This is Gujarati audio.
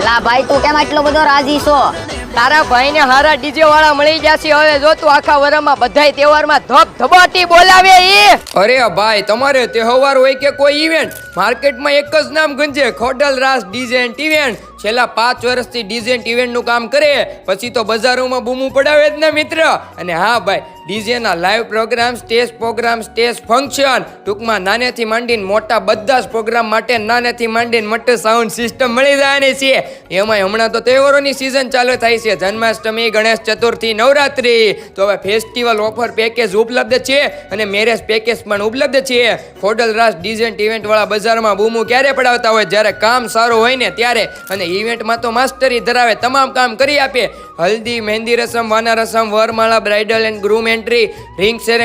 લા ભાઈ તું કેમ આટલો બધો રાજી છો? તારા ભાઈને હારા ડીજે વાળા મળી જશે. હવે જો તું આખા વરમાં બધાય તહેવારમાં ધબધબાટી બોલાવે ઈ. અરે ભાઈ તમારે તહેવાર હોય કે કોઈ ઇવેન્ટ, માર્કેટમાં એક જ નામ ગુંજે, ખોડલ રાસ ડીજે એન્ડ ઇવેન્ટ. છેલ્લા 5 વર્ષથી ડીજે એન્ડ ઇવેન્ટનું કામ કરે પછી તો બજારોમાં બૂમું પડાવે જ ને મિત્ર. અને હા ભાઈ, ડીજેના લાઈવ પ્રોગ્રામ, સ્ટેજ ફંક્શન, ટૂંકમાં નાનેથી માંડીને મોટા બધા જ પ્રોગ્રામ માટે નાનેથી માંડીને મોટું સાઉન્ડ સિસ્ટમ મળી જવાની છે. એમાંય હમણાં તો તહેવારોની સિઝન ચાલુ થાય છે, જન્માષ્ટમી, ગણેશ ચતુર્થી, નવરાત્રી. તો હવે ફેસ્ટિવલ ઓફર પેકેજ ઉપલબ્ધ છે અને મેરેજ પેકેજ પણ ઉપલબ્ધ છે. ખોડલ રાસ ડીજે એન્ડ ઇવેન્ટ વાળા બજારમાં બૂમું ક્યારે પડાવતા હોય? જ્યારે કામ સારું હોય ને ત્યારે. અને ઇવેન્ટમાં તો માસ્ટરી ધરાવે, તમામ કામ કરી આપે. હલ્દી, મહેંદી રસમ, વાના રસમ, વરમાળા, bridal and groom entry, ring ceremony,